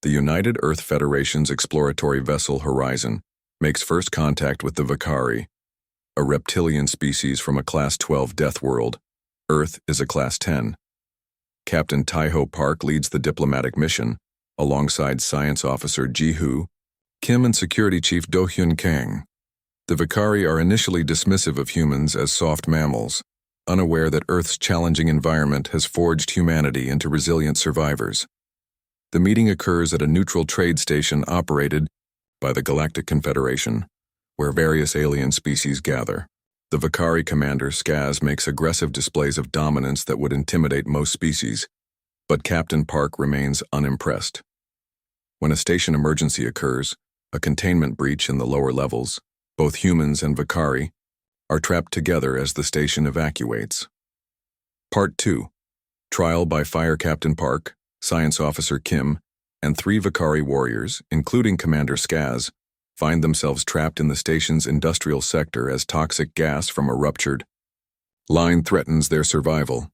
The United Earth Federation's exploratory vessel Horizon makes first contact with the Vakari, a reptilian species from a Class 12 Deathworld. Earth is a Class 10. Captain Taiho Park leads the diplomatic mission, alongside Science Officer Ji-Hoo, Kim and Security Chief Do-Hyun Kang. The Vakari are initially dismissive of humans as soft mammals, unaware that Earth's challenging environment has forged humanity into resilient survivors. The meeting occurs at a neutral trade station operated by the Galactic Confederation, where various alien species gather. The Vakari commander, Skaz, makes aggressive displays of dominance that would intimidate most species, but Captain Park remains unimpressed. When a station emergency occurs, a containment breach in the lower levels, both humans and Vakari are trapped together as the station evacuates. Part 2. Trial by Fire. Captain Park, Science Officer Kim, and 3 Vakari warriors, including Commander Skaz, find themselves trapped in the station's industrial sector as toxic gas from a ruptured line threatens their survival.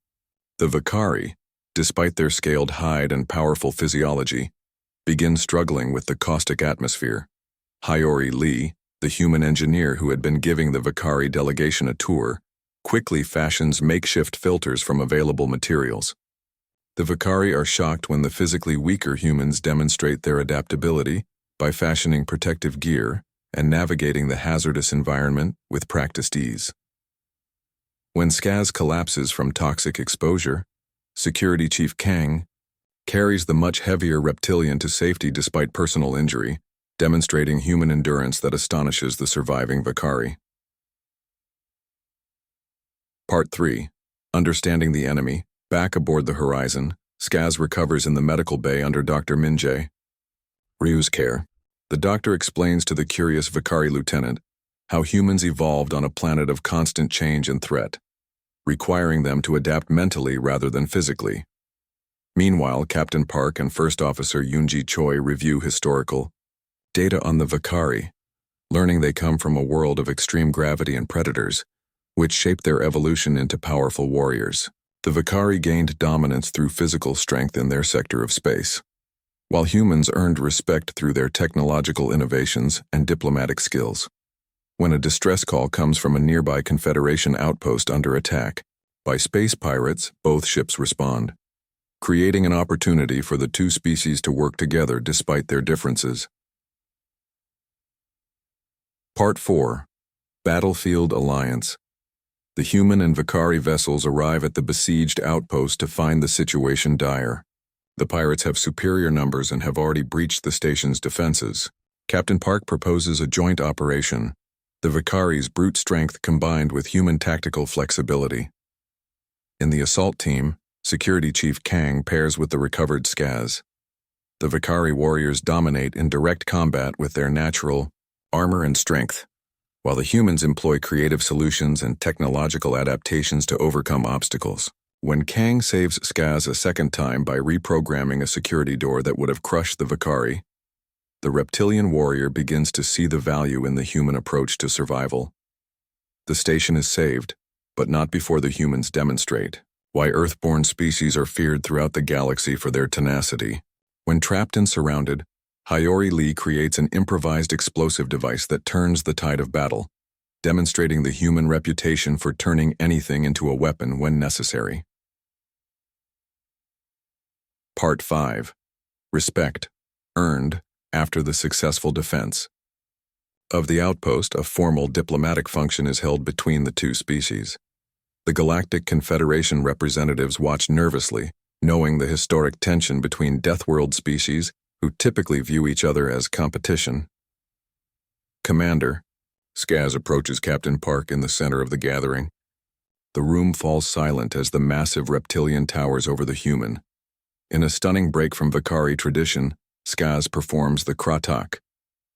The Vakari, despite their scaled hide and powerful physiology, begin struggling with the caustic atmosphere. Hyori Lee, the human engineer who had been giving the Vakari delegation a tour, quickly fashions makeshift filters from available materials. The Vakari are shocked when the physically weaker humans demonstrate their adaptability by fashioning protective gear and navigating the hazardous environment with practiced ease. When Skaz collapses from toxic exposure, Security Chief Kang carries the much heavier reptilian to safety despite personal injury, demonstrating human endurance that astonishes the surviving Vakari. Part 3. Understanding the enemy. Back aboard the Horizon, Skaz recovers in the medical bay under Dr. Min-jae Ryu's care. The doctor explains to the curious Vakari lieutenant how humans evolved on a planet of constant change and threat, requiring them to adapt mentally rather than physically. Meanwhile, Captain Park and First Officer Yoonji Choi review historical data on the Vakari, learning they come from a world of extreme gravity and predators, which shaped their evolution into powerful warriors. The Vakari gained dominance through physical strength in their sector of space, while humans earned respect through their technological innovations and diplomatic skills. When a distress call comes from a nearby Confederation outpost under attack by space pirates, both ships respond, creating an opportunity for the two species to work together despite their differences. Part 4. Battlefield Alliance. The human and Vakari vessels arrive at the besieged outpost to find the situation dire. The pirates have superior numbers and have already breached the station's defenses. Captain Park proposes a joint operation, the Vakari's brute strength combined with human tactical flexibility. In the assault team, Security Chief Kang pairs with the recovered Skaz. The Vakari warriors dominate in direct combat with their natural armor and strength, while the humans employ creative solutions and technological adaptations to overcome obstacles. When Kang saves Skaz a second time by reprogramming a security door that would have crushed the Vakari, the reptilian warrior begins to see the value in the human approach to survival. The station is saved, but not before the humans demonstrate why Earthborn species are feared throughout the galaxy for their tenacity. When trapped and surrounded, Hyori Lee creates an improvised explosive device that turns the tide of battle, demonstrating the human reputation for turning anything into a weapon when necessary. Part 5. Respect. Earned after the successful defense. Of the outpost, a formal diplomatic function is held between the two species. The Galactic Confederation representatives watch nervously, knowing the historic tension between Deathworld species who typically view each other as competition. Commander. Skaz approaches Captain Park in the center of the gathering. The room falls silent as the massive reptilian towers over the human. In a stunning break from Vakari tradition, Skaz performs the Kratak,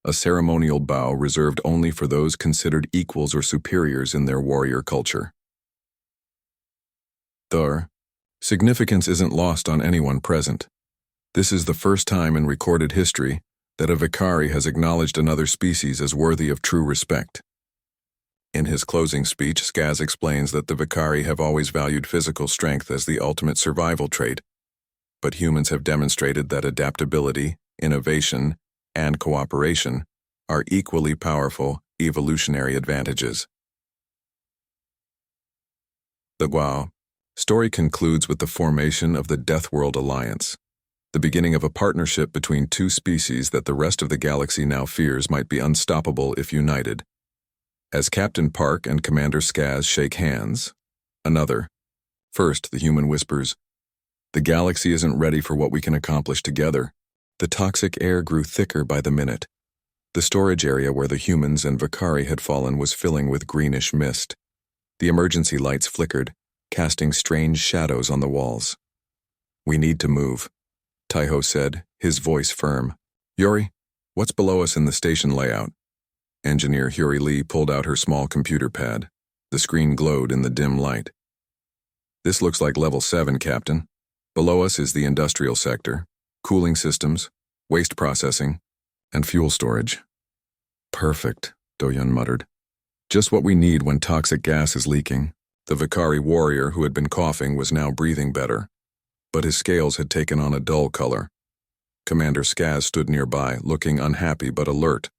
a ceremonial bow reserved only for those considered equals or superiors in their warrior culture. The significance isn't lost on anyone present. This is the first time in recorded history that a Vakari has acknowledged another species as worthy of true respect. In his closing speech, Skaz explains that the Vakari have always valued physical strength as the ultimate survival trait, but humans have demonstrated that adaptability, innovation, and cooperation are equally powerful evolutionary advantages. The HFY story concludes with the formation of the Deathworld Alliance, the beginning of a partnership between two species that the rest of the galaxy now fears might be unstoppable if united. As Captain Park and Commander Skaz shake hands, First, the human whispers, "The galaxy isn't ready for what we can accomplish together." The toxic air grew thicker by the minute. The storage area where the humans and Vakari had fallen was filling with greenish mist. The emergency lights flickered, casting strange shadows on the walls. "We need to move," Taiho said, his voice firm. "Yuri, what's below us in the station layout?" Engineer Huri Lee pulled out her small computer pad. The screen glowed in the dim light. "This looks like level 7, Captain. Below us is the industrial sector, cooling systems, waste processing, and fuel storage." "Perfect," Dohyun muttered. "Just what we need when toxic gas is leaking." The Vakari warrior who had been coughing was now breathing better, but his scales had taken on a dull color. Commander Skaz stood nearby, looking unhappy but alert.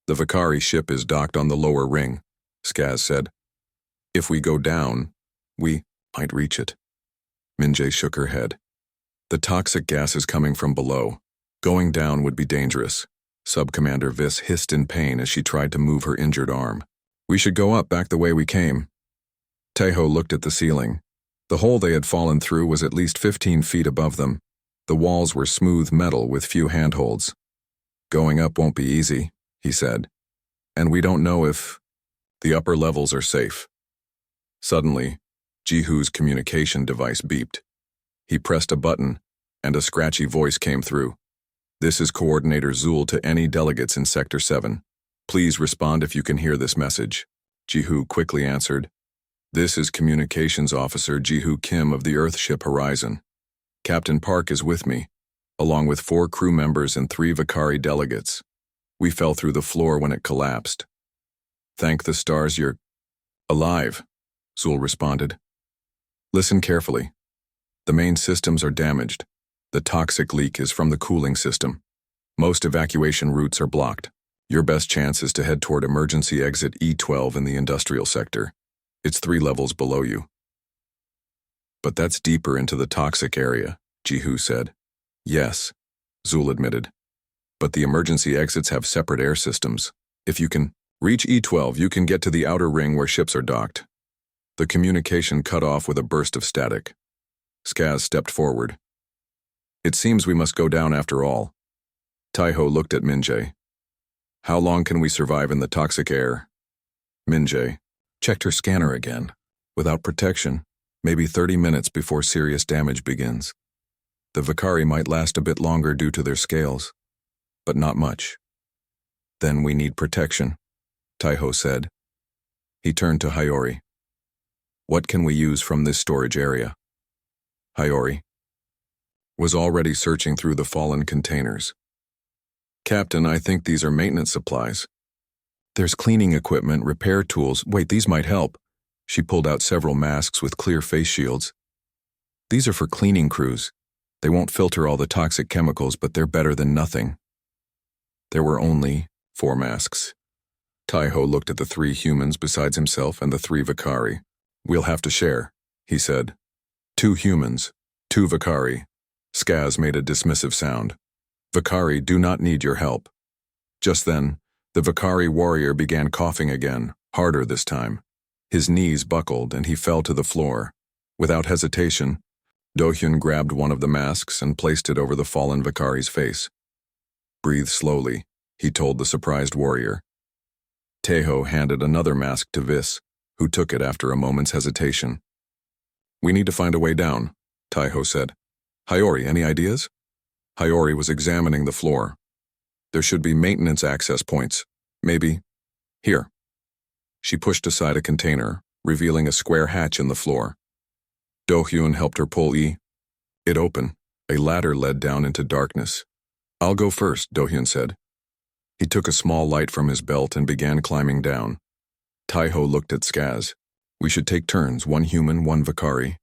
"The Vakari ship is docked on the lower ring," Skaz said. "If we go down, we might reach it." Minjae shook her head. "The toxic gas is coming from below. Going down would be dangerous." Sub-Commander Viss hissed in pain as she tried to move her injured arm. "We should go up back the way we came." Taiho looked at the ceiling. The hole they had fallen through was at least 15 feet above them. The walls were smooth metal with few handholds. "Going up won't be easy," he said. "And we don't know if the upper levels are safe." Suddenly, Jihu's communication device beeped. He pressed a button, and a scratchy voice came through. "This is Coordinator Zul to any delegates in Sector 7. Please respond if you can hear this message." Jihu quickly answered. "This is Communications Officer Jihu Kim of the Earthship Horizon. Captain Park is with me, along with 4 crew members and 3 Vakari delegates. We fell through the floor when it collapsed. Thank the stars you're alive," Zul responded. "Listen carefully. The main systems are damaged. The toxic leak is from the cooling system. Most evacuation routes are blocked. Your best chance is to head toward emergency exit E12 in the industrial sector. It's 3 levels below you." "But that's deeper into the toxic area," Jihu said. "Yes," Zul admitted. "But the emergency exits have separate air systems. If you can reach E12, you can get to the outer ring where ships are docked." The communication cut off with a burst of static. Skaz stepped forward. "It seems we must go down after all." Taiho looked at Minjae. "How long can we survive in the toxic air?" Minjae checked her scanner again. "Without protection, maybe 30 minutes before serious damage begins. The Vakari might last a bit longer due to their scales, but not much." "Then we need protection," Taiho said. He turned to Hayori. "What can we use from this storage area?" Hayori was already searching through the fallen containers. "Captain, I think these are maintenance supplies. There's cleaning equipment, repair tools. Wait, these might help." She pulled out several masks with clear face shields. "These are for cleaning crews. They won't filter all the toxic chemicals, but they're better than nothing." There were only 4 masks. Taiho looked at the 3 humans besides himself and the 3 Vakari. "We'll have to share," he said. 2 humans, 2 Vakari." Skaz made a dismissive sound. "Vakari do not need your help." Just then, the Vakari warrior began coughing again, harder this time. His knees buckled and he fell to the floor. Without hesitation, Dohyun grabbed one of the masks and placed it over the fallen Vakari's face. "Breathe slowly," he told the surprised warrior. Taiho handed another mask to Viss, who took it after a moment's hesitation. "We need to find a way down," Taiho said. "Hayori, any ideas?" Hayori was examining the floor. "There should be maintenance access points. Maybe here." She pushed aside a container, revealing a square hatch in the floor. Dohyun helped her pull it open. A ladder led down into darkness. "I'll go first," Dohyun said. He took a small light from his belt and began climbing down. Taiho looked at Skaz. "We should take turns, 1 human, 1 Vakari.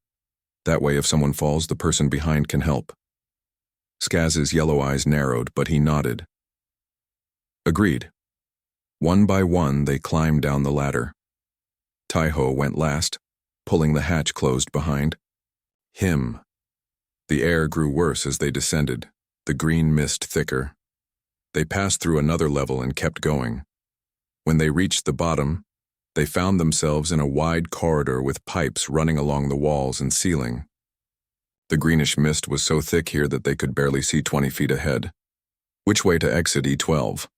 That way if someone falls, the person behind can help." Skaz's yellow eyes narrowed, but he nodded. Agreed. One by one, they climbed down the ladder. Taiho went last, pulling the hatch closed behind him. The air grew worse as they descended, the green mist thicker. They passed through another level and kept going. When they reached the bottom, they found themselves in a wide corridor with pipes running along the walls and ceiling. The greenish mist was so thick here that they could barely see 20 feet ahead. Which way to exit E12?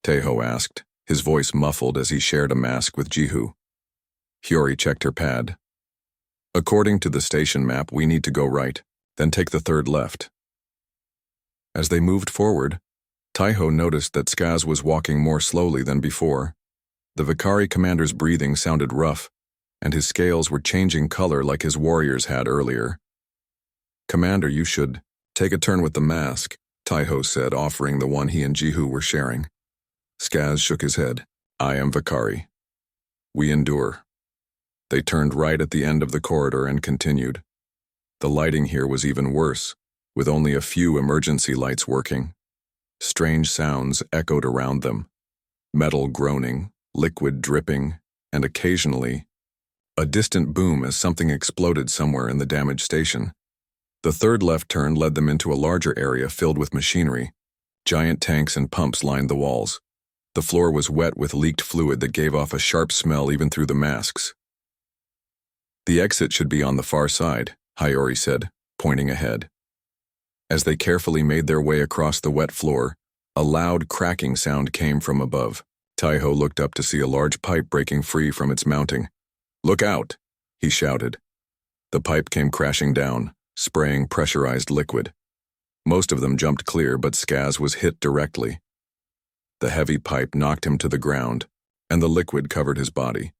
Taiho asked, his voice muffled as he shared a mask with Jihu. Hiyori checked her pad. According to the station map, we need to go right, then take the third left. As they moved forward, Taiho noticed that Skaz was walking more slowly than before. The Vakari commander's breathing sounded rough, and his scales were changing color like his warriors had earlier. Commander, you should take a turn with the mask, Taiho said, offering the one he and Jihu were sharing. Skaz shook his head. I am Vakari. We endure. They turned right at the end of the corridor and continued. The lighting here was even worse, with only a few emergency lights working. Strange sounds echoed around them. Metal groaning, liquid dripping, and occasionally, a distant boom as something exploded somewhere in the damaged station. The third left turn led them into a larger area filled with machinery. Giant tanks and pumps lined the walls. The floor was wet with leaked fluid that gave off a sharp smell even through the masks. The exit should be on the far side, Hiyori said, pointing ahead. As they carefully made their way across the wet floor, a loud cracking sound came from above. Taiho looked up to see a large pipe breaking free from its mounting. Look out, he shouted. The pipe came crashing down, spraying pressurized liquid. Most of them jumped clear, but Skaz was hit directly. The heavy pipe knocked him to the ground, and the liquid covered his body.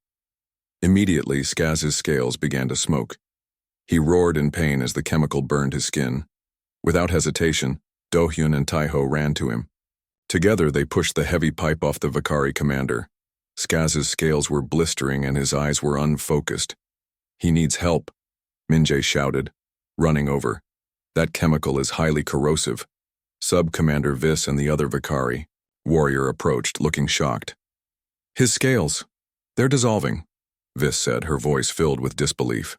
Immediately, Skaz's scales began to smoke. He roared in pain as the chemical burned his skin. Without hesitation, Do-hyun and Taiho ran to him. Together, they pushed the heavy pipe off the Vakari commander. Skaz's scales were blistering and his eyes were unfocused. He needs help, Minjae shouted, running over. That chemical is highly corrosive. Sub-Commander Vis and the other Vakari warrior approached, looking shocked. His scales. They're dissolving, Vis said, her voice filled with disbelief.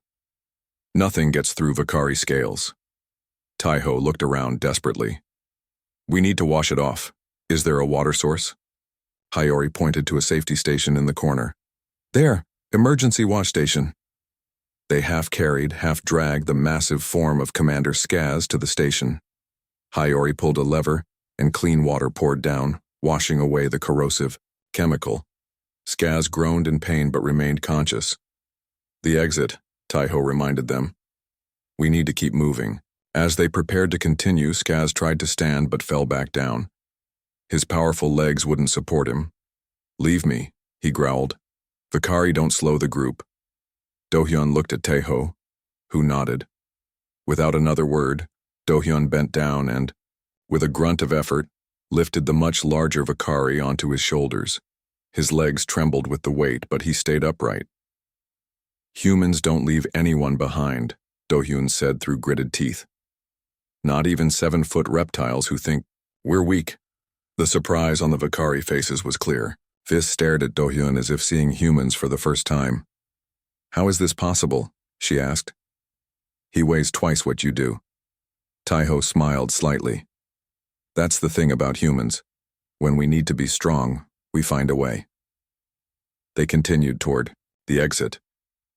Nothing gets through Vakari scales. Taiho looked around desperately. We need to wash it off. Is there a water source? Hiyori pointed to a safety station in the corner. There, emergency wash station. They half-carried, half-dragged the massive form of Commander Skaz to the station. Hiyori pulled a lever, and clean water poured down, washing away the corrosive chemical. Skaz groaned in pain but remained conscious. The exit, Taiho reminded them. We need to keep moving. As they prepared to continue, Skaz tried to stand but fell back down. His powerful legs wouldn't support him. Leave me, he growled. Vakari don't slow the group. Do-hyun looked at Taiho, who nodded. Without another word, Do-hyun bent down and, with a grunt of effort, lifted the much larger Vakari onto his shoulders. His legs trembled with the weight, but he stayed upright. Humans don't leave anyone behind, Do-hyun said through gritted teeth. Not even 7-foot reptiles who think we're weak. The surprise on the Vakari faces was clear. Vis stared at Do-hyun as if seeing humans for the first time. How is this possible? She asked. He weighs twice what you do. Taiho smiled slightly. That's the thing about humans. When we need to be strong, we find a way. They continued toward the exit,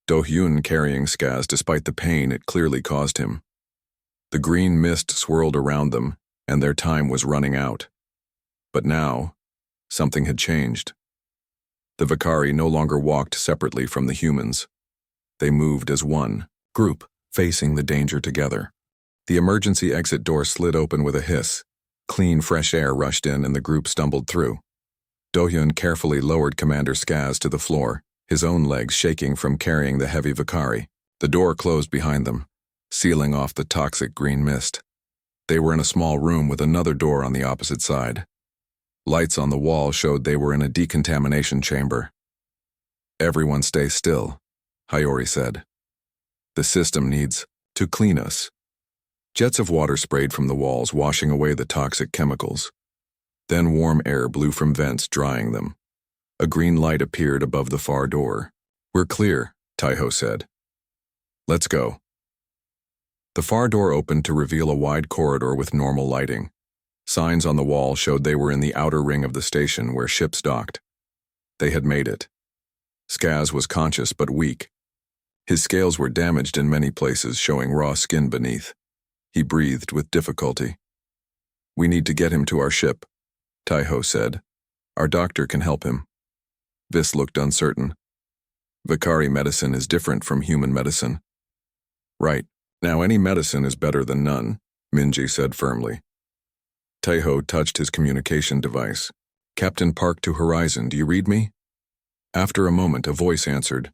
Do-hyun carrying Skaz despite the pain it clearly caused him. The green mist swirled around them, and their time was running out. But now, something had changed. The Vakari no longer walked separately from the humans. They moved as one group, facing the danger together. The emergency exit door slid open with a hiss. Clean, fresh air rushed in and the group stumbled through. Do-hyun carefully lowered Commander Skaz to the floor, his own legs shaking from carrying the heavy Vakari. The door closed behind them, sealing off the toxic green mist. They were in a small room with another door on the opposite side. Lights on the wall showed they were in a decontamination chamber. Everyone stay still, Hiyori said. The system needs to clean us. Jets of water sprayed from the walls, washing away the toxic chemicals. Then warm air blew from vents, drying them. A green light appeared above the far door. "We're clear," Taiho said. "Let's go." The far door opened to reveal a wide corridor with normal lighting. Signs on the wall showed they were in the outer ring of the station where ships docked. They had made it. Skaz was conscious but weak. His scales were damaged in many places, showing raw skin beneath. He breathed with difficulty. "We need to get him to our ship," Taiho said. "Our doctor can help him." Vis looked uncertain. "Vakari medicine is different from human medicine." "Right. Now any medicine is better than none," Minji said firmly. Taiho touched his communication device. "Captain Park to Horizon, do you read me?" After a moment, a voice answered.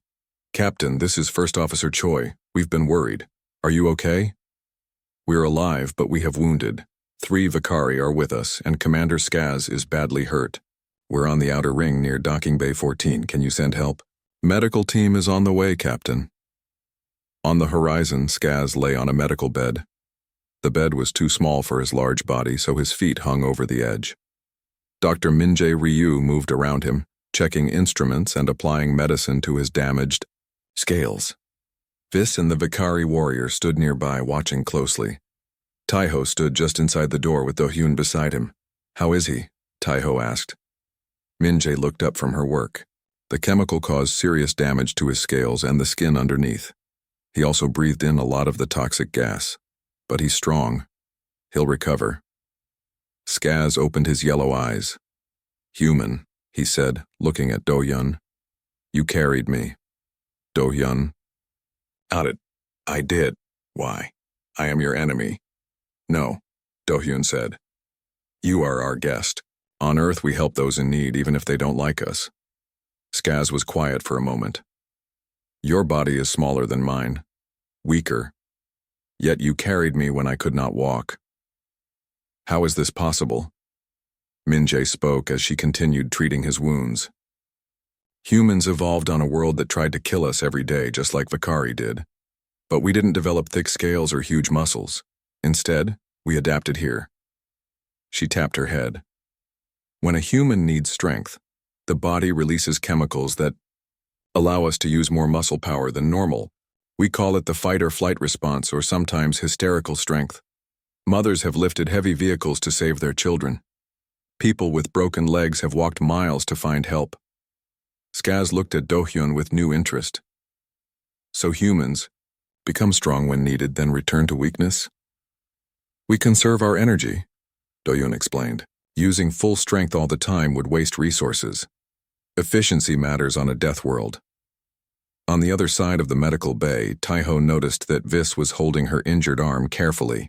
"Captain, this is First Officer Choi. We've been worried. Are you okay?" "We're alive, but we have wounded. 3 Vakari are with us, and Commander Skaz is badly hurt. We're on the outer ring near Docking Bay 14. Can you send help?" "Medical team is on the way, Captain." On the horizon, Skaz lay on a medical bed. The bed was too small for his large body, so his feet hung over the edge. Dr. Minjae Ryu moved around him, checking instruments and applying medicine to his damaged scales. Vis and the Vakari warrior stood nearby, watching closely. Taiho stood just inside the door with Do-hyun beside him. "How is he?" Taiho asked. Minjae looked up from her work. The chemical caused serious damage to his scales and the skin underneath. He also breathed in a lot of the toxic gas. But he's strong. He'll recover. Skaz opened his yellow eyes. "Human," he said, looking at Do-hyun. "You carried me." Do-hyun. "Got it. I did. Why? I am your enemy." "No," Do-hyun said. "You are our guest. On Earth we help those in need even if they don't like us." Skaz was quiet for a moment. "Your body is smaller than mine. Weaker. Yet you carried me when I could not walk. How is this possible?" Minjae spoke as she continued treating his wounds. "Humans evolved on a world that tried to kill us every day, just like Vakari did. But we didn't develop thick scales or huge muscles. Instead, we adapted here." She tapped her head. "When a human needs strength, the body releases chemicals that allow us to use more muscle power than normal. We call it the fight-or-flight response, or sometimes hysterical strength. Mothers have lifted heavy vehicles to save their children. People with broken legs have walked miles to find help." Skaz looked at Do-hyun with new interest. "So humans become strong when needed, then return to weakness?" "We conserve our energy," Do-hyun explained. "Using full strength all the time would waste resources. Efficiency matters on a death world." On the other side of the medical bay, Taiho noticed that Vis was holding her injured arm carefully.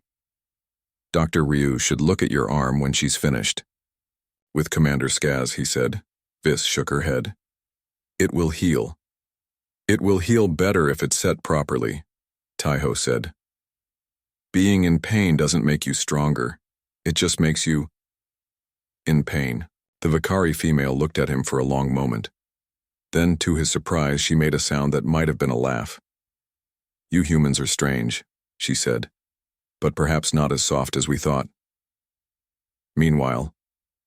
"Dr. Ryu should look at your arm when she's finished." "With Commander Skaz," he said. Vis shook her head. "It will heal." "It will heal better if it's set properly," Taiho said. "Being in pain doesn't make you stronger. It just makes you in pain." The Vakari female looked at him for a long moment. Then, to his surprise, she made a sound that might have been a laugh. "You humans are strange," she said, "but perhaps not as soft as we thought." Meanwhile,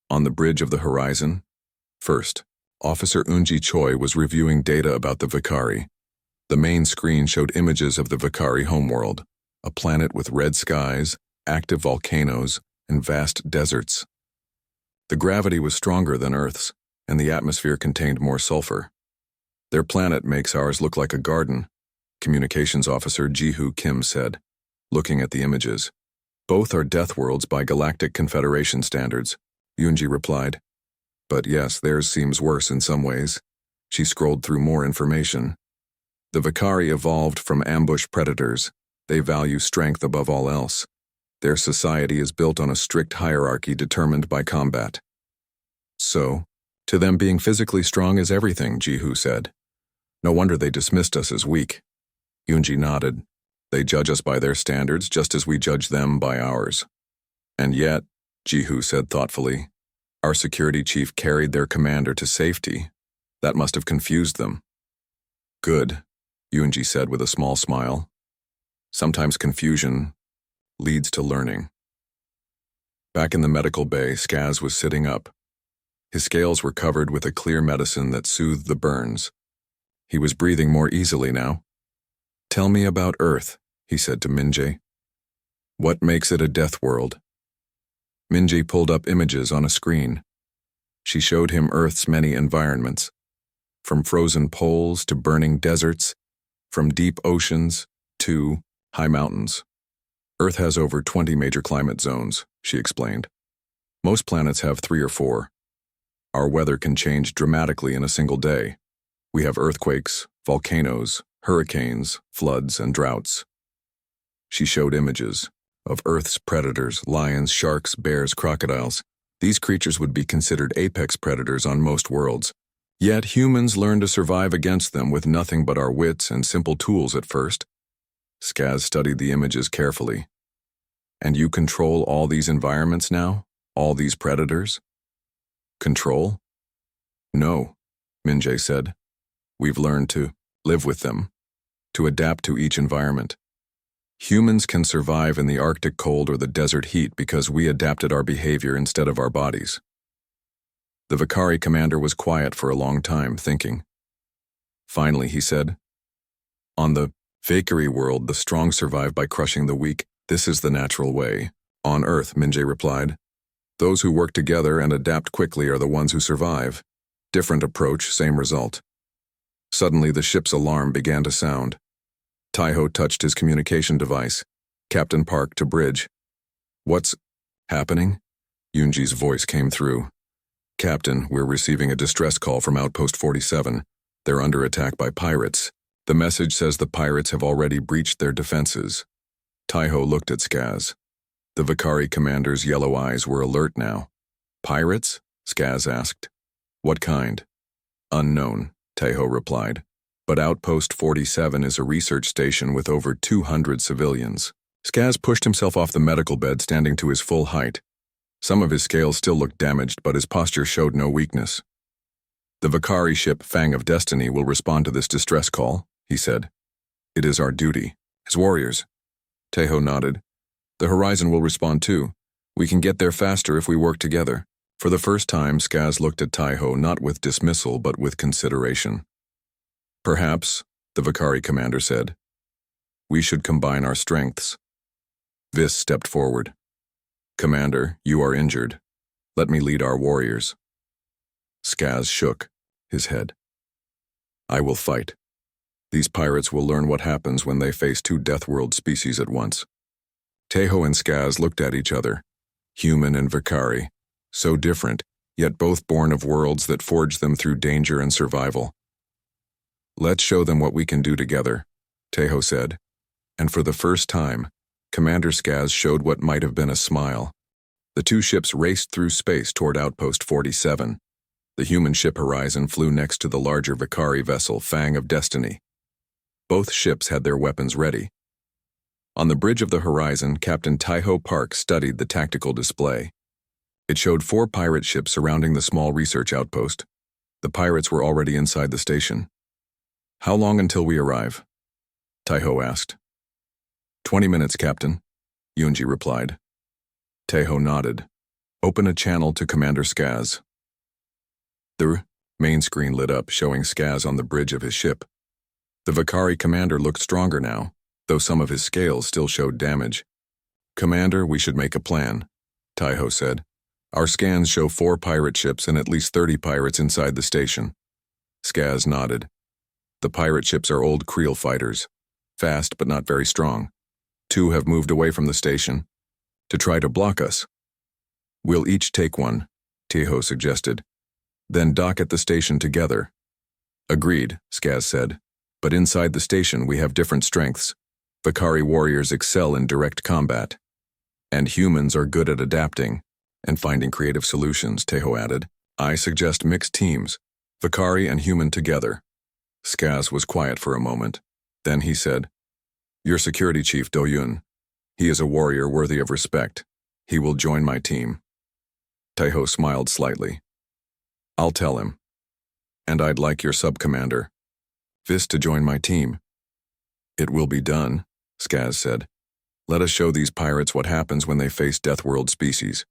on the bridge of the horizon, First Officer Eunji Choi was reviewing data about the Vakari. The main screen showed images of the Vakari homeworld, a planet with red skies, active volcanoes, and vast deserts. The gravity was stronger than Earth's, and the atmosphere contained more sulfur. "Their planet makes ours look like a garden," Communications Officer Ji-hoo Kim said, looking at the images. "Both are death worlds by Galactic Confederation standards," Yoonji replied. "But yes, theirs seems worse in some ways." She scrolled through more information. "The Vakari evolved from ambush predators. They value strength above all else. Their society is built on a strict hierarchy determined by combat." "So, to them being physically strong is everything," Ji-hoo said. "No wonder they dismissed us as weak." Yoonji nodded. "They judge us by their standards just as we judge them by ours." "And yet," Ji-hoo said thoughtfully, "our security chief carried their commander to safety. That must have confused them." "Good," Yoonji said with a small smile. "Sometimes confusion leads to learning. Back in the medical bay, Skaz was sitting up. His scales were covered with a clear medicine that soothed the burns. He was breathing more easily now. "Tell me about Earth," he said to Minjay. "What makes it a death world?" Minjay pulled up images on a screen. She showed him Earth's many environments, from frozen poles to burning deserts, from deep oceans to high mountains. Earth has over 20 major climate zones, she explained. Most planets have 3 or 4. Our weather can change dramatically in a single day. We have earthquakes, volcanoes, hurricanes, floods, and droughts. She showed images of Earth's predators, lions, sharks, bears, crocodiles. These creatures would be considered apex predators on most worlds. Yet humans learn to survive against them with nothing but our wits and simple tools at first. Skaz studied the images carefully. "And you control all these environments now? All these predators?" "Control? No," Minjay said. "We've learned to live with them, to adapt to each environment. Humans can survive in the Arctic cold or the desert heat because we adapted our behavior instead of our bodies." The Vakari commander was quiet for a long time, thinking. Finally, he said, "On the Vakari world, the strong survive by crushing the weak. This is the natural way." "On Earth," Minjay replied. "Those who work together and adapt quickly are the ones who survive. Different approach, same result." Suddenly, the ship's alarm began to sound. Taiho touched his communication device. "Captain Park to bridge." "What's happening?" Yunji's voice came through. "Captain, we're receiving a distress call from Outpost 47. They're under attack by pirates. The message says the pirates have already breached their defenses." Taiho looked at Skaz. The Vakari commander's yellow eyes were alert now. "Pirates?" Skaz asked. "What kind?" "Unknown," Taiho replied. "But Outpost 47 is a research station with over 200 civilians." Skaz pushed himself off the medical bed, standing to his full height. Some of his scales still looked damaged, but his posture showed no weakness. "The Vakari ship Fang of Destiny will respond to this distress call," he said. "It is our duty, as warriors." Taiho nodded. "The Horizon will respond too. We can get there faster if we work together." For the first time, Skaz looked at Taiho not with dismissal but with consideration. "Perhaps," the Vakari commander said, "we should combine our strengths." Vis stepped forward. "Commander, you are injured. Let me lead our warriors." Skaz shook his head. "I will fight. These pirates will learn what happens when they face 2 Deathworld species at once." Taiho and Skaz looked at each other, human and Vakari, so different, yet both born of worlds that forged them through danger and survival. "Let's show them what we can do together," Taiho said, and for the first time, Commander Skaz showed what might have been a smile. The 2 ships raced through space toward Outpost 47. The human ship Horizon flew next to the larger Vakari vessel Fang of Destiny. Both ships had their weapons ready. On the bridge of the Horizon, Captain Taiho Park studied the tactical display. It showed 4 pirate ships surrounding the small research outpost. The pirates were already inside the station. "How long until we arrive?" Taiho asked. 20 minutes, Captain," Yunji replied. Taiho nodded. "Open a channel to Commander Skaz." The main screen lit up, showing Skaz on the bridge of his ship. The Vakari commander looked stronger now, though some of his scales still showed damage. "Commander, we should make a plan," Taiho said. "Our scans show 4 pirate ships and at least 30 pirates inside the station." Skaz nodded. "The pirate ships are old Creel fighters, fast but not very strong. 2 have moved away from the station to try to block us." "We'll each take one," Taiho suggested. "Then dock at the station together." "Agreed," Skaz said. "But inside the station we have different strengths. Vakari warriors excel in direct combat. And humans are good at adapting and finding creative solutions," Taiho added. "I suggest mixed teams, Vakari and human together." Skaz was quiet for a moment. Then he said, "Your security chief, Do-Yun. He is a warrior worthy of respect. He will join my team." Taiho smiled slightly. "I'll tell him. And I'd like your sub-commander, Vis, to join my team." "It will be done," Skaz said. Let us show these pirates what happens when they face Deathworld species.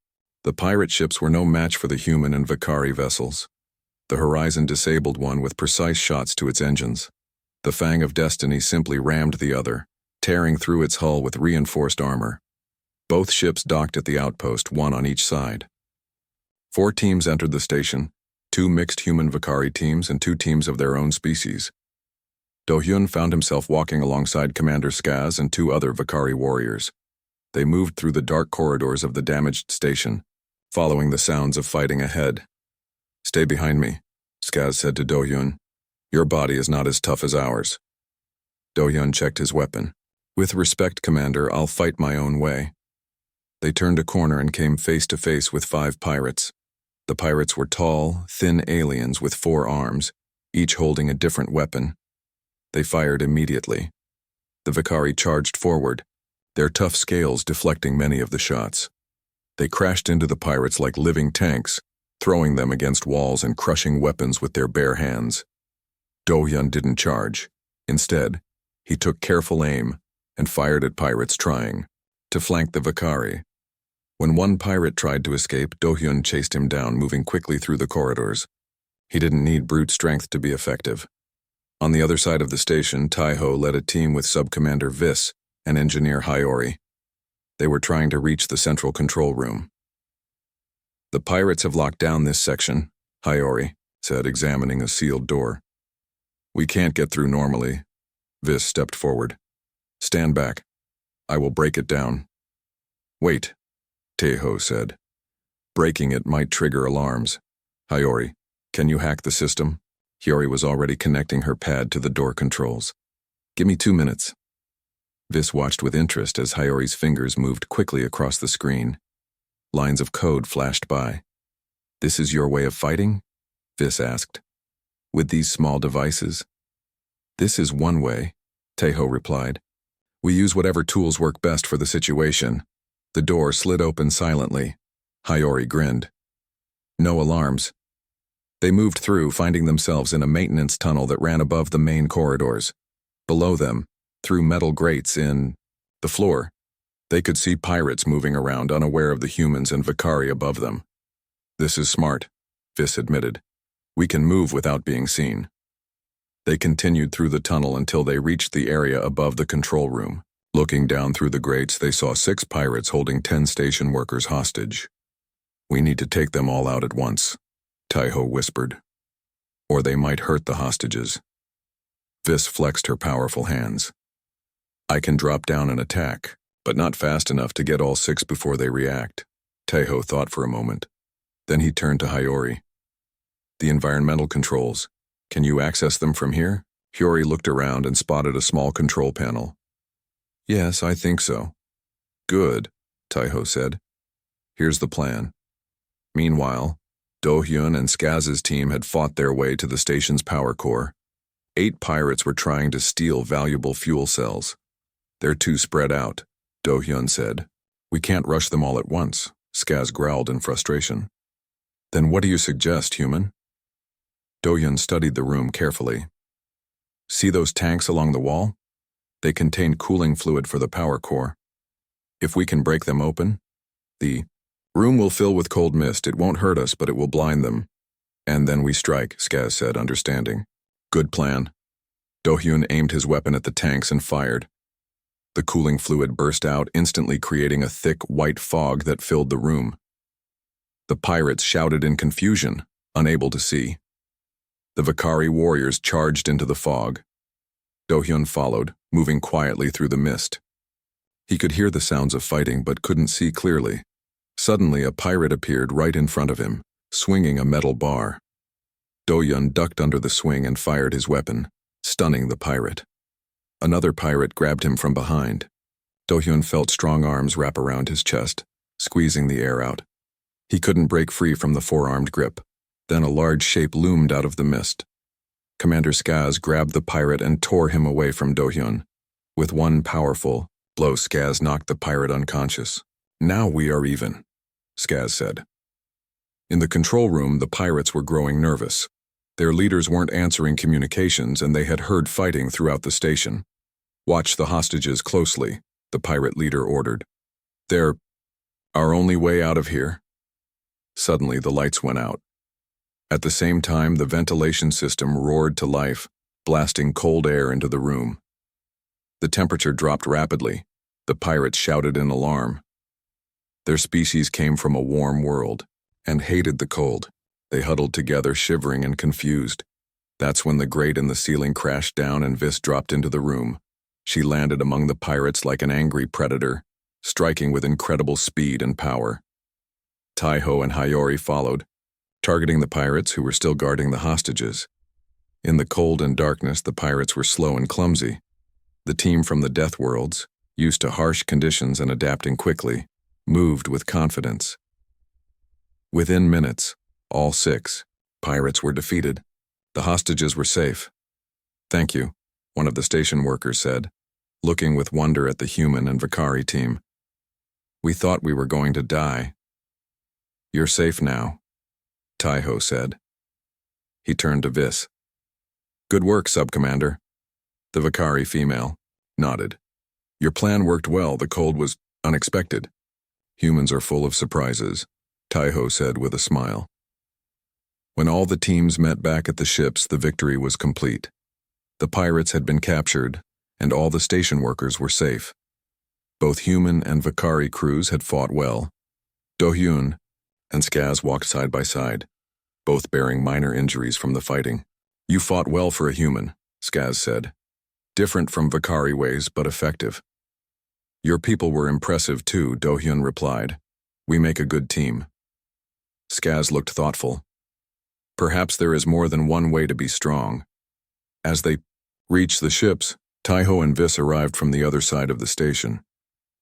The pirate ships were no match for the human and Vicari vessels. The Horizon disabled one with precise shots to its engines. The Fang of Destiny simply rammed the other, tearing through its hull with reinforced armor. Both ships docked at the outpost, one on each side. 4 teams entered the station, 2 mixed human Vicari teams and 2 teams of their own species. Do-hyun found himself walking alongside Commander Skaz and 2 other Vicari warriors. They moved through the dark corridors of the damaged station, following the sounds of fighting ahead. "Stay behind me," Skaz said to Do-hyun. "Your body is not as tough as ours." Do-hyun checked his weapon. "With respect, Commander, I'll fight my own way." They turned a corner and came face to face with 5 pirates. The pirates were tall, thin aliens with 4 arms, each holding a different weapon. They fired immediately. The Vicari charged forward, their tough scales deflecting many of the shots. They crashed into the pirates like living tanks, throwing them against walls and crushing weapons with their bare hands. Do-hyun didn't charge. Instead, he took careful aim and fired at pirates trying to flank the Vicari. When one pirate tried to escape, Do-hyun chased him down, moving quickly through the corridors. He didn't need brute strength to be effective. On the other side of the station, Taiho led a team with Sub-Commander Vis and Engineer Hyori. They were trying to reach the central control room. "The pirates have locked down this section," Hyori said, examining a sealed door. "We can't get through normally." Vis stepped forward. "Stand back. I will break it down." "Wait," Taiho said. "Breaking it might trigger alarms." "Hyori, can you hack the system?" Hyori was already connecting her pad to the door controls. "Give me 2 minutes." Vis watched with interest as Hyori's fingers moved quickly across the screen. Lines of code flashed by. "This is your way of fighting?" Vis asked. "With these small devices?" "This is one way," Taiho replied. "We use whatever tools work best for the situation." The door slid open silently. Hyori grinned. "No alarms." They moved through, finding themselves in a maintenance tunnel that ran above the main corridors. Below them, through metal grates in the floor, they could see pirates moving around, unaware of the humans and Vicari above them. "This is smart," Vis admitted. "We can move without being seen." They continued through the tunnel until they reached the area above the control room. Looking down through the grates, they saw 6 pirates holding 10 station workers hostage. "We need to take them all out at once," Taiho whispered. "Or they might hurt the hostages." Vis flexed her powerful hands. "I can drop down and attack, but not fast enough to get all 6 before they react." Taiho thought for a moment. Then he turned to Hyori. "The environmental controls. Can you access them from here?" Hyori looked around and spotted a small control panel. "Yes, I think so." "Good," Taiho said. "Here's the plan." Meanwhile, Do-hyun and Skaz's team had fought their way to the station's power core. 8 pirates were trying to steal valuable fuel cells. "They're too spread out," Do-hyun said. "We can't rush them all at once," Skaz growled in frustration. "Then what do you suggest, human?" Do-hyun studied the room carefully. "See those tanks along the wall? They contain cooling fluid for the power core. If we can break them open, the room will fill with cold mist. It won't hurt us, but it will blind them. And then we strike," Skaz said, understanding. "Good plan." Do-hyun aimed his weapon at the tanks and fired. The cooling fluid burst out, instantly creating a thick, white fog that filled the room. The pirates shouted in confusion, unable to see. The Vicari warriors charged into the fog. Do-hyun followed, moving quietly through the mist. He could hear the sounds of fighting but couldn't see clearly. Suddenly, a pirate appeared right in front of him, swinging a metal bar. Do-hyun ducked under the swing and fired his weapon, stunning the pirate. Another pirate grabbed him from behind. Do-hyun felt strong arms wrap around his chest, squeezing the air out. He couldn't break free from the 4-armed grip. Then a large shape loomed out of the mist. Commander Skaz grabbed the pirate and tore him away from Do-hyun. With one powerful blow, Skaz knocked the pirate unconscious. "Now we are even," Skaz said. In the control room, the pirates were growing nervous. Their leaders weren't answering communications, and they had heard fighting throughout the station. "Watch the hostages closely," the pirate leader ordered. "They're our only way out of here." Suddenly, the lights went out. At the same time, the ventilation system roared to life, blasting cold air into the room. The temperature dropped rapidly. The pirates shouted in alarm. Their species came from a warm world and hated the cold. They huddled together, shivering and confused. That's when the grate in the ceiling crashed down and Vis dropped into the room. She landed among the pirates like an angry predator, striking with incredible speed and power. Taiho and Hayori followed, targeting the pirates who were still guarding the hostages. In the cold and darkness, the pirates were slow and clumsy. The team from the Deathworlds, used to harsh conditions and adapting quickly, moved with confidence. Within minutes, all 6 pirates were defeated. The hostages were safe. "Thank you," one of the station workers said, looking with wonder at the human and Vakari team. "We thought we were going to die." "You're safe now," Taiho said. He turned to Vis. "Good work, Sub-Commander." The Vakari female nodded. "Your plan worked well. The cold was unexpected." "Humans are full of surprises," Taiho said with a smile. When all the teams met back at the ships, the victory was complete. The pirates had been captured, and all the station workers were safe. Both human and Vakari crews had fought well. Do-hyun and Skaz walked side by side, both bearing minor injuries from the fighting. "You fought well for a human," Skaz said. "Different from Vakari ways, but effective." "Your people were impressive too," Do-hyun replied. "We make a good team." Skaz looked thoughtful. "Perhaps there is more than one way to be strong." As they reached the ships, Taiho and Vis arrived from the other side of the station.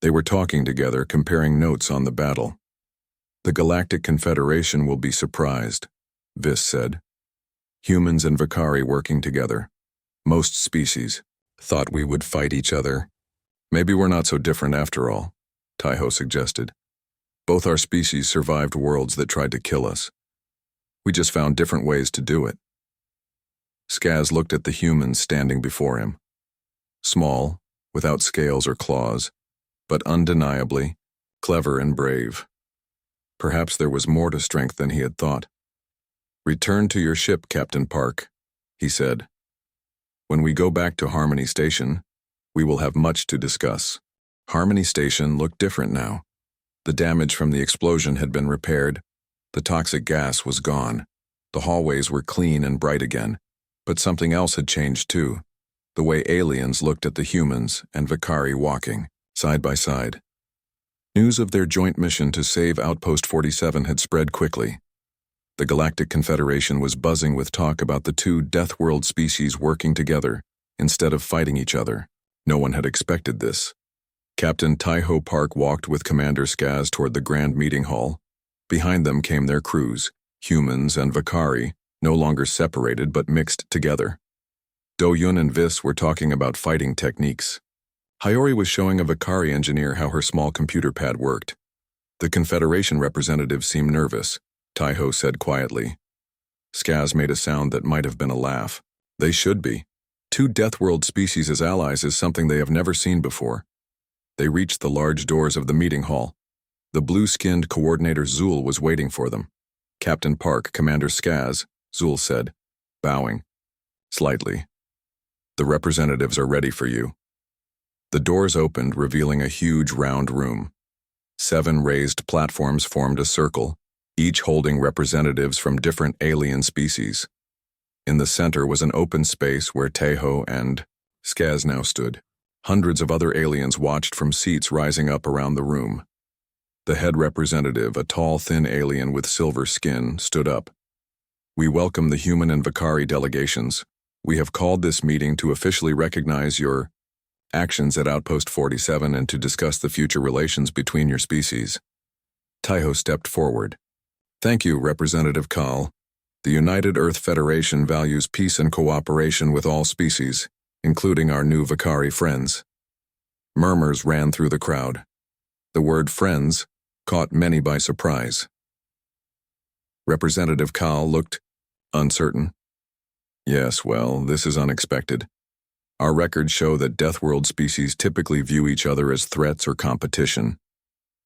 They were talking together, comparing notes on the battle. "The Galactic Confederation will be surprised," Vis said. "Humans and Vakari working together. Most species thought we would fight each other. Maybe we're not so different after all," Taiho suggested. "Both our species survived worlds that tried to kill us. We just found different ways to do it." Skaz looked at the humans standing before him. Small, without scales or claws, but undeniably clever and brave. Perhaps there was more to strength than he had thought. "Return to your ship, Captain Park," he said. "When we go back to Harmony Station, we will have much to discuss." Harmony Station looked different now. The damage from the explosion had been repaired. The toxic gas was gone. The hallways were clean and bright again. But something else had changed too. The way aliens looked at the humans and Vakari walking, side by side. News of their joint mission to save Outpost 47 had spread quickly. The Galactic Confederation was buzzing with talk about the 2 Deathworld species working together instead of fighting each other. No one had expected this. Captain Taiho Park walked with Commander Skaz toward the Grand Meeting Hall. Behind them came their crews, humans and Vakari, no longer separated but mixed together. Do-hyun and Vis were talking about fighting techniques. Hayori was showing a Vakari engineer how her small computer pad worked. The Confederation representative seemed nervous, Taiho said quietly. Skaz made a sound that might have been a laugh. They should be. 2 Deathworld species as allies is something they have never seen before. They reached the large doors of the meeting hall. The blue-skinned coordinator Zul was waiting for them. "Captain Park, Commander Skaz," Zul said, bowing slightly. "The representatives are ready for you." The doors opened, revealing a huge round room. 7 raised platforms formed a circle, each holding representatives from different alien species. In the center was an open space where Taiho and Skaz now stood. Hundreds of other aliens watched from seats rising up around the room. The head representative, a tall, thin alien with silver skin, stood up. "We welcome the human and Vakari delegations. We have called this meeting to officially recognize your actions at Outpost 47 and to discuss the future relations between your species." Taiho stepped forward. "Thank you, Representative Kahl. The United Earth Federation values peace and cooperation with all species, including our new Vakari friends." Murmurs ran through the crowd. The word friends caught many by surprise. Representative Kahl looked uncertain. "Yes, well, this is unexpected. Our records show that Deathworld species typically view each other as threats or competition.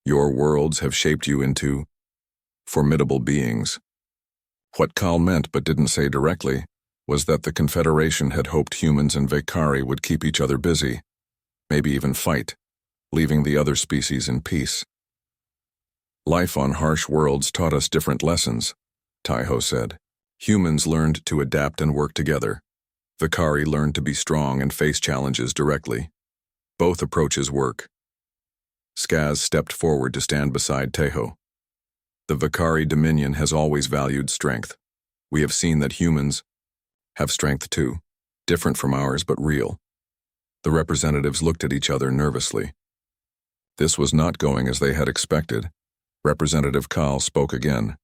Your worlds have shaped you into formidable beings. What Kal meant but didn't say directly was that the Confederation had hoped humans and Vakari would keep each other busy, maybe even fight, leaving the other species in peace. Life on harsh worlds taught us different lessons, Taiho said. Humans learned to adapt and work together. Vakari learned to be strong and face challenges directly. Both approaches work. Skaz stepped forward to stand beside Taiho. The Vakari Dominion has always valued strength. We have seen that humans have strength too, different from ours but real. The representatives looked at each other nervously. This was not going as they had expected. Representative Kal spoke again.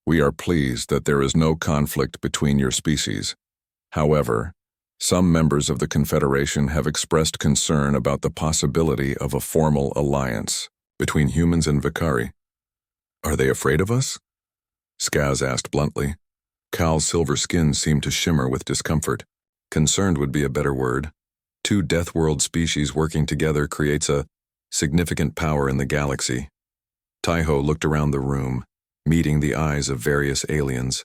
We are pleased that there is no conflict between your species. However, some members of the Confederation have expressed concern about the possibility of a formal alliance between humans and Vakari. Are they afraid of us? Skaz asked bluntly. Kal's silver skin seemed to shimmer with discomfort. Concerned would be a better word. Two Deathworld species working together creates a significant power in the galaxy. Taiho looked around the room, meeting the eyes of various aliens.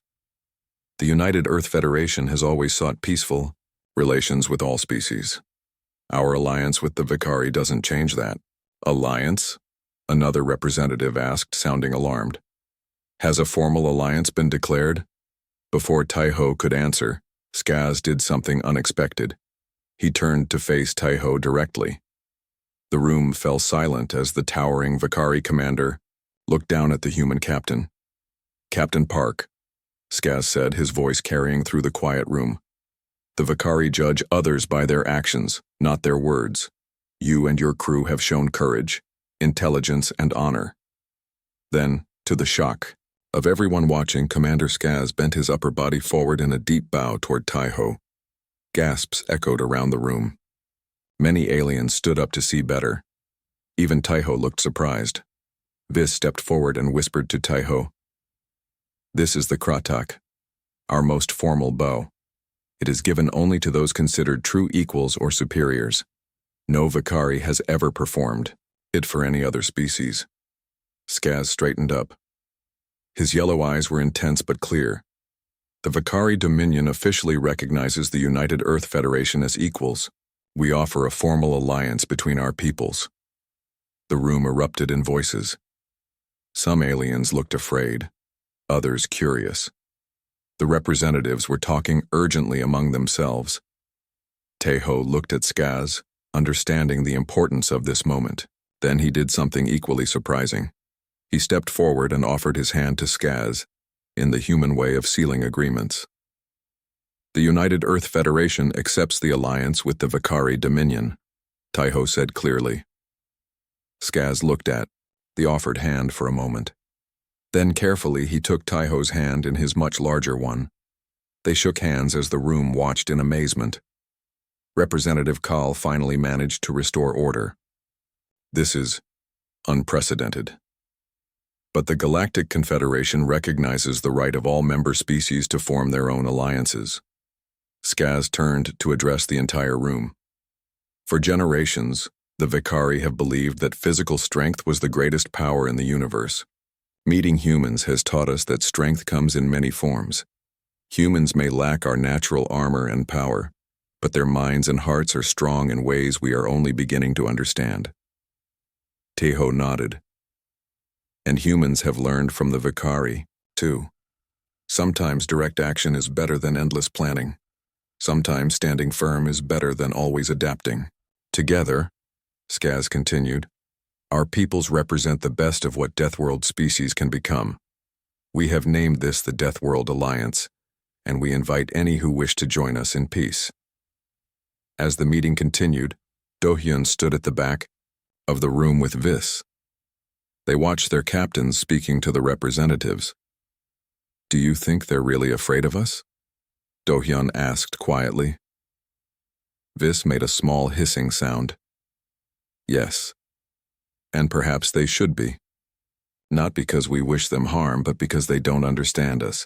The United Earth Federation has always sought peaceful relations with all species. Our alliance with the Vakari doesn't change that. Alliance? Another representative asked, sounding alarmed. Has a formal alliance been declared? Before Taiho could answer, Skaz did something unexpected. He turned to face Taiho directly. The room fell silent as the towering Vakari commander looked down at the human captain. Captain Park, Skaz said, his voice carrying through the quiet room. The Vakari judge others by their actions, not their words. You and your crew have shown courage, intelligence, and honor. Then, to the shock of everyone watching, Commander Skaz bent his upper body forward in a deep bow toward Taiho. Gasps echoed around the room. Many aliens stood up to see better. Even Taiho looked surprised. Vis stepped forward and whispered to Taiho. This is the Kratak, our most formal bow. It is given only to those considered true equals or superiors. No Vakari has ever performed it for any other species. Skaz straightened up. His yellow eyes were intense but clear. The Vakari Dominion officially recognizes the United Earth Federation as equals. We offer a formal alliance between our peoples. The room erupted in voices. Some aliens looked afraid, others curious. The representatives were talking urgently among themselves. Taiho looked at Skaz, understanding the importance of this moment. Then he did something equally surprising. He stepped forward and offered his hand to Skaz, in the human way of sealing agreements. The United Earth Federation accepts the alliance with the Vakari Dominion, Taiho said clearly. Skaz looked at the offered hand for a moment. Then carefully he took Taiho's hand in his much larger one. They shook hands as the room watched in amazement. Representative Kal finally managed to restore order. This is unprecedented. But the Galactic Confederation recognizes the right of all member species to form their own alliances. Skaz turned to address the entire room. For generations, the Vakari have believed that physical strength was the greatest power in the universe. Meeting humans has taught us that strength comes in many forms. Humans may lack our natural armor and power, but their minds and hearts are strong in ways we are only beginning to understand. Taiho nodded. And humans have learned from the Vakari, too. Sometimes direct action is better than endless planning. Sometimes standing firm is better than always adapting. Together, Skaz continued, our peoples represent the best of what Deathworld species can become. We have named this the Deathworld Alliance, and we invite any who wish to join us in peace. As the meeting continued, Do-hyun stood at the back of the room with Vis. They watched their captains speaking to the representatives. Do you think they're really afraid of us? Do-hyun asked quietly. Vis made a small hissing sound. Yes. And perhaps they should be. Not because we wish them harm, but because they don't understand us.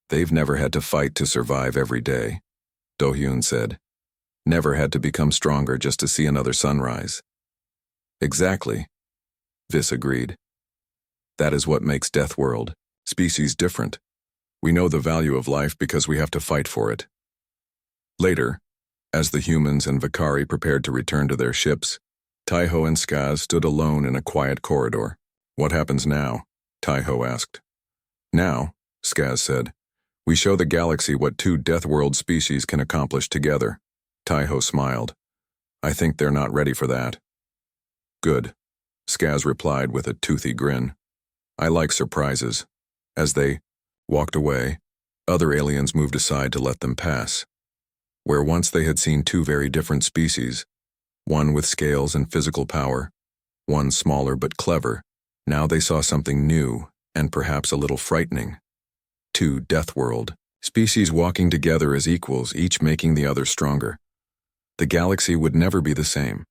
They've never had to fight to survive every day, Do-hyun said. never had to become stronger just to see another sunrise. Exactly, Vis agreed. That is what makes Deathworld, species different. We know the value of life because we have to fight for it. Later, as the humans and Vakari prepared to return to their ships, Taiho and Skaz stood alone in a quiet corridor. What happens now? Taiho asked. Now, Skaz said, we show the galaxy what two Deathworld species can accomplish together. Taiho smiled. I think they're not ready for that. Good, Skaz replied with a toothy grin. I like surprises. As they walked away, other aliens moved aside to let them pass. Where once they had seen two very different species, one with scales and physical power, one smaller but clever, now they saw something new and perhaps a little frightening. Two Deathworld species walking together as equals, each making the other stronger. The galaxy would never be the same.